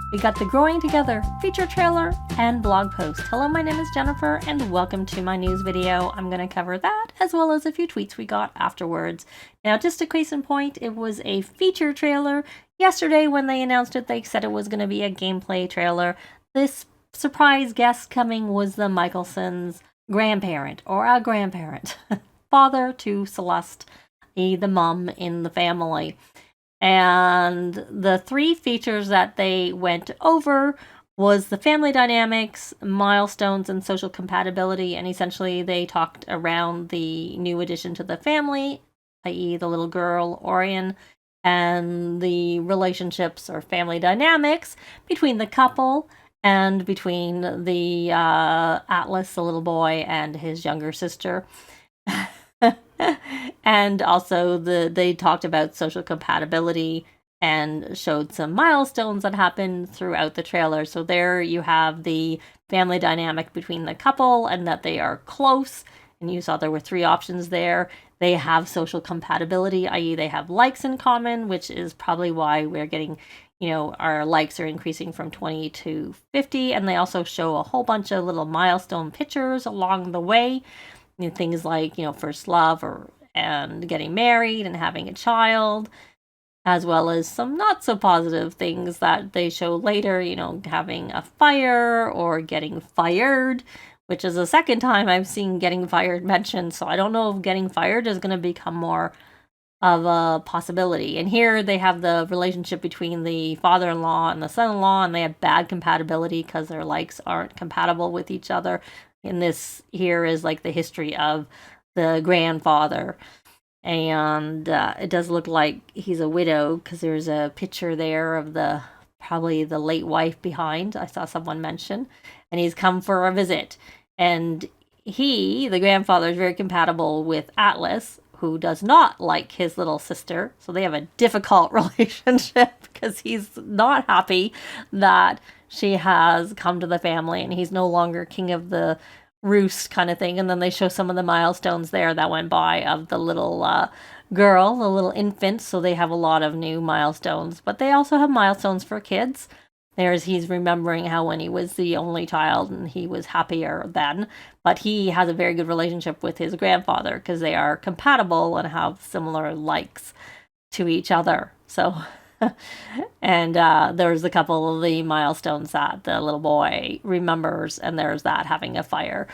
We got the Growing Together feature trailer and blog post. Hello, my name is Jennifer and welcome to my news video. I'm going to cover that as well as a few tweets we got afterwards. Now, just a case in point, it was a feature trailer. Yesterday when they announced it, they said it was going to be a gameplay trailer. This surprise guest coming was the Michelson's grandparent, or a grandparent, father to Celeste, the mom in the family. And the three features that they went over was the family dynamics, milestones, and social compatibility. And essentially they talked around the new addition to the family, i.e. the little girl, Orion, and the relationships or family dynamics between the couple and between the Atlas, the little boy, and his younger sister. And also they talked about social compatibility and showed some milestones that happened throughout the trailer. So there you have the family dynamic between the couple and that they are close. And you saw there were three options there. They have social compatibility, i.e. they have likes in common, which is probably why we're getting, our likes are increasing from 20 to 50. And they also show a whole bunch of little milestone pictures along the way. Things like, first love and getting married and having a child, as well as some not so positive things that they show later, having a fire or getting fired, which is the second time I've seen getting fired mentioned. So I don't know if getting fired is going to become more of a possibility. And here they have the relationship between the father-in-law and the son-in-law, and they have bad compatibility because their likes aren't compatible with each other. And this here is like the history of the grandfather. And it does look like he's a widow because there's a picture there of probably the late wife behind. I saw someone mention. And he's come for a visit. And the grandfather, is very compatible with Atlas, who does not like his little sister. So they have a difficult relationship because he's not happy that she has come to the family and he's no longer king of the roost kind of thing. And then they show some of the milestones there that went by of the little girl, the little infant. So they have a lot of new milestones, but they also have milestones for kids. He's remembering how when he was the only child and he was happier then, but he has a very good relationship with his grandfather because they are compatible and have similar likes to each other. So and there's a couple of the milestones that the little boy remembers, and there's that having a fire.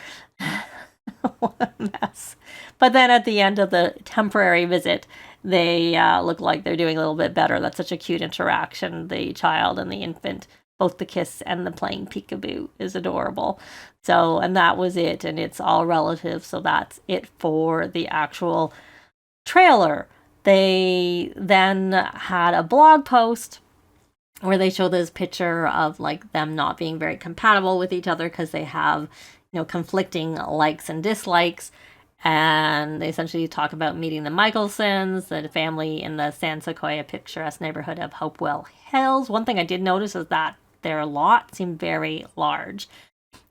What a mess. But then at the end of the temporary visit, they look like they're doing a little bit better. That's such a cute interaction. The child and the infant, both the kiss and the playing peekaboo, is adorable. So, and that was it. And it's all relative. So that's it for the actual trailer. They then had a blog post where they show this picture of like them not being very compatible with each other because they have, conflicting likes and dislikes. And they essentially talk about meeting the Michelsons, the family in the San Sequoia picturesque neighborhood of Hopewell Hills. One thing I did notice is that their lot seemed very large.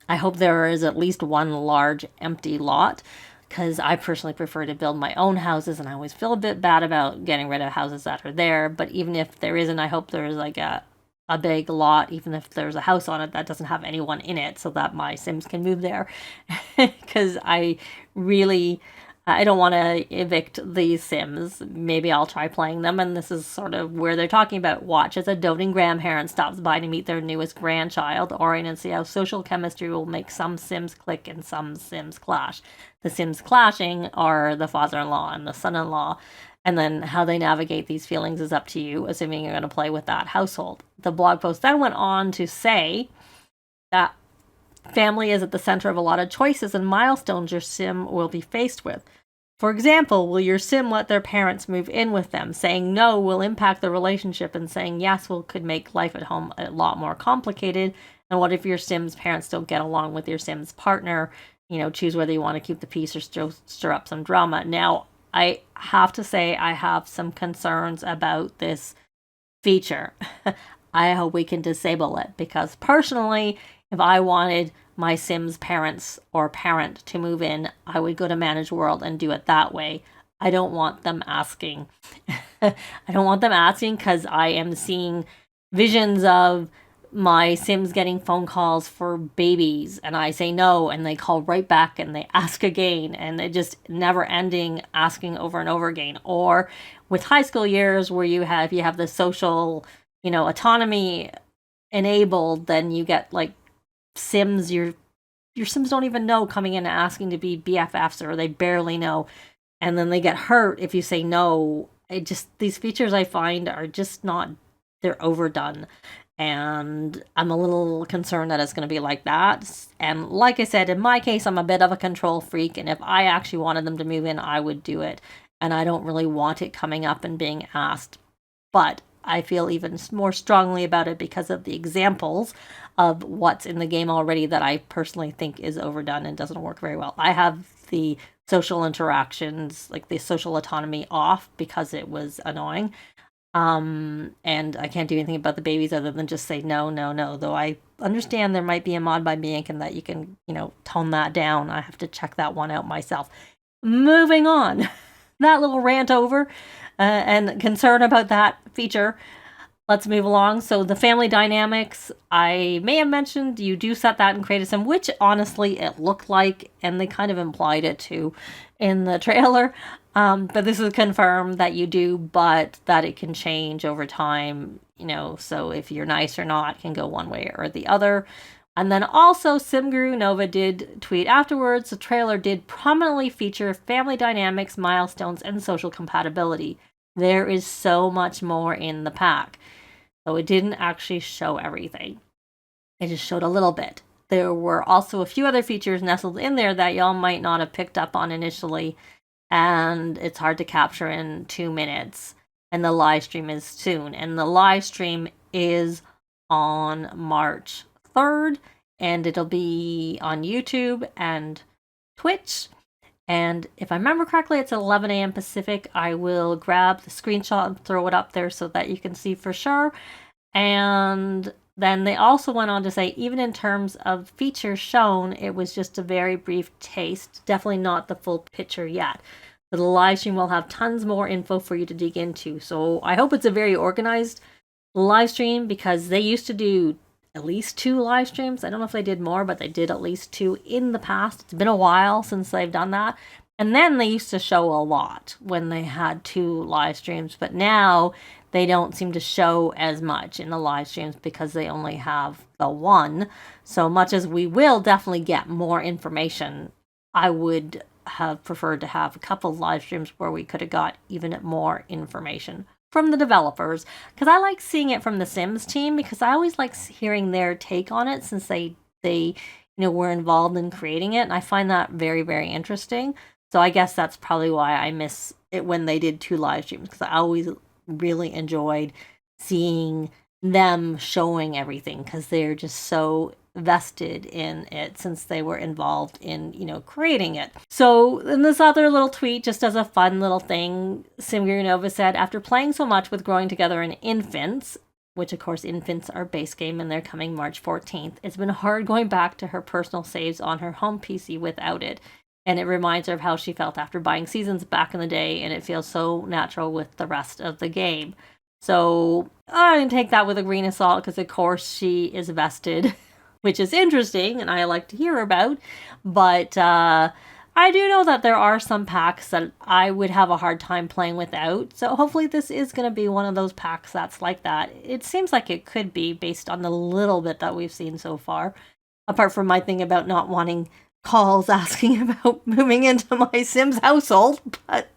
I hope there is at least one large empty lot, because I personally prefer to build my own houses, and I always feel a bit bad about getting rid of houses that are there. But even if there isn't, I hope there's like a big lot, even if there's a house on it that doesn't have anyone in it, so that my Sims can move there. Because I don't want to evict these Sims. Maybe I'll try playing them, and this is sort of where they're talking about watch as a doting grandparent stops by to meet their newest grandchild, Orion, and see how social chemistry will make some Sims click and some Sims clash. The Sims clashing are the father-in-law and the son-in-law, and then how they navigate these feelings is up to you, assuming you're going to play with that household. The blog post then went on to say that family is at the center of a lot of choices and milestones your Sim will be faced with. For example, will your Sim let their parents move in with them? Saying no will impact the relationship, and saying yes could make life at home a lot more complicated. And what if your Sim's parents don't get along with your Sim's partner? Choose whether you want to keep the peace or stir up some drama. Now, I have to say I have some concerns about this feature. I hope we can disable it, because personally, if I wanted my Sim's parents or parent to move in, I would go to Manage World and do it that way. I don't want them asking. I don't want them asking because I am seeing visions of my Sims getting phone calls for babies, and I say no, and they call right back and they ask again, and it just never ending asking over and over again. Or with high school years where you have the social, autonomy enabled, then you get like Sims your Sims don't even know coming in and asking to be BFFs, or they barely know, and then they get hurt if you say no. These features I find are just not, they're overdone. And I'm a little concerned that it's going to be like that. And like I said, in my case, I'm a bit of a control freak, and if I actually wanted them to move in, I would do it. And I don't really want it coming up and being asked. But I feel even more strongly about it because of the examples of what's in the game already that I personally think is overdone and doesn't work very well. I have the social interactions, like the social autonomy, off because it was annoying. And I can't do anything about the babies other than just say no, no, no. Though I understand there might be a mod by Bandicam that you can, tone that down. I have to check that one out myself. Moving on. That little rant over, and concern about that feature. Let's move along. So the family dynamics, I may have mentioned you do set that in Creative Sim, which honestly it looked like, and they kind of implied it too in the trailer. But this is confirmed that you do, but that it can change over time, so if you're nice or not, it can go one way or the other. And then also SimGuruNova did tweet afterwards, the trailer did prominently feature family dynamics, milestones, and social compatibility. There is so much more in the pack. So it didn't actually show everything. It just showed a little bit. There were also a few other features nestled in there that y'all might not have picked up on initially, and it's hard to capture in 2 minutes. And the live stream is soon. And the live stream is on March 3rd, and it'll be on YouTube and Twitch. And if I remember correctly, it's 11 a.m. Pacific. I will grab the screenshot and throw it up there so that you can see for sure. And then they also went on to say, even in terms of features shown, it was just a very brief taste. Definitely not the full picture yet. But the live stream will have tons more info for you to dig into. So I hope it's a very organized live stream, because they used to do at least 2 live streams. I don't know if they did more, but they did at least 2 in the past. It's been a while since they've done that. And then they used to show a lot when they had 2 live streams, but now they don't seem to show as much in the live streams because they only have the 1. So much as we will definitely get more information, I would have preferred to have a couple live streams where we could have got even more information from the developers, because I like seeing it from the Sims team, because I always like hearing their take on it, since they were involved in creating it, and I find that very, very interesting. So I guess that's probably why I miss it when they did 2 live streams, because I always really enjoyed seeing them showing everything, because they're just so vested in it since they were involved in, creating it. So in this other little tweet, just as a fun little thing, SimGuruNova said, after playing so much with Growing Together and Infants, which of course Infants are base game and they're coming March 14th, it's been hard going back to her personal saves on her home PC without it. And it reminds her of how she felt after buying Seasons back in the day, and it feels so natural with the rest of the game. So I can take that with a grain of salt, because of course she is vested, which is interesting and I like to hear about. But I do know that there are some packs that I would have a hard time playing without. So hopefully this is going to be one of those packs that's like that. It seems like it could be, based on the little bit that we've seen so far. Apart from my thing about not wanting calls asking about moving into my Sims household, but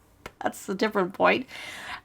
that's a different point.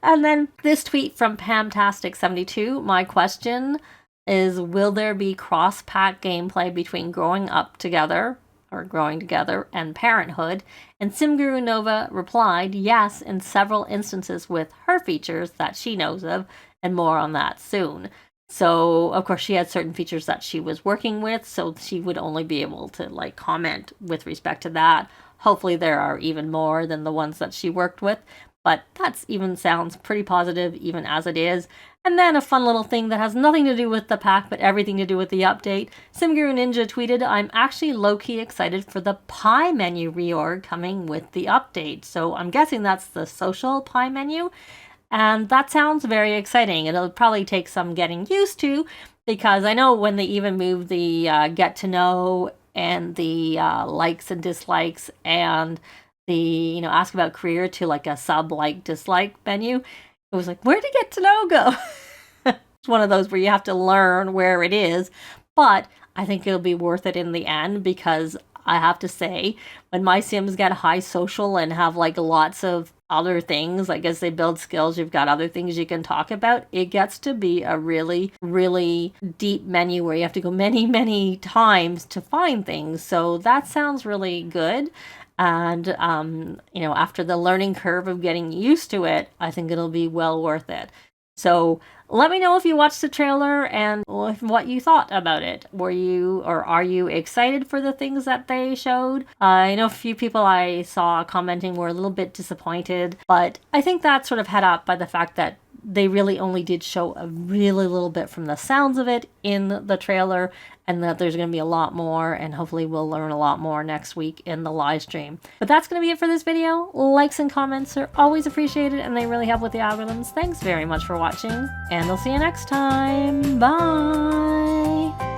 And then this tweet from Pamtastic72, my question is, will there be cross-pack gameplay between Growing Together and Parenthood? And SimGuruNova replied, yes, in several instances with her features that she knows of, and more on that soon. So, of course, she had certain features that she was working with, so she would only be able to, comment with respect to that. Hopefully there are even more than the ones that she worked with, but that even sounds pretty positive, even as it is. And then a fun little thing that has nothing to do with the pack, but everything to do with the update. SimGuru Ninja tweeted, I'm actually low-key excited for the pie menu reorg coming with the update. So I'm guessing that's the social pie menu. And that sounds very exciting. It'll probably take some getting used to, because I know when they even moved the get to know and the likes and dislikes and the, you know, ask about career to like a sub like dislike menu, it was like, where did get to know go? It's one of those where you have to learn where it is, but I think it'll be worth it in the end, because I have to say, when my Sims get high social and have like lots of other things, like as they build skills, you've got other things you can talk about, it gets to be a really, really deep menu where you have to go many, many times to find things. So that sounds really good. And, you know, after the learning curve of getting used to it, I think it'll be well worth it. So let me know if you watched the trailer and what you thought about it. Were you, or are you excited for the things that they showed? I know a few people I saw commenting were a little bit disappointed, but I think that's sort of head up by the fact that they really only did show a really little bit from the sounds of it in the trailer, and that there's going to be a lot more, and hopefully we'll learn a lot more next week in the live stream. But that's going to be it for this video. Likes and comments are always appreciated, and they really help with the algorithms. Thanks very much for watching, and I'll see you next time. Bye!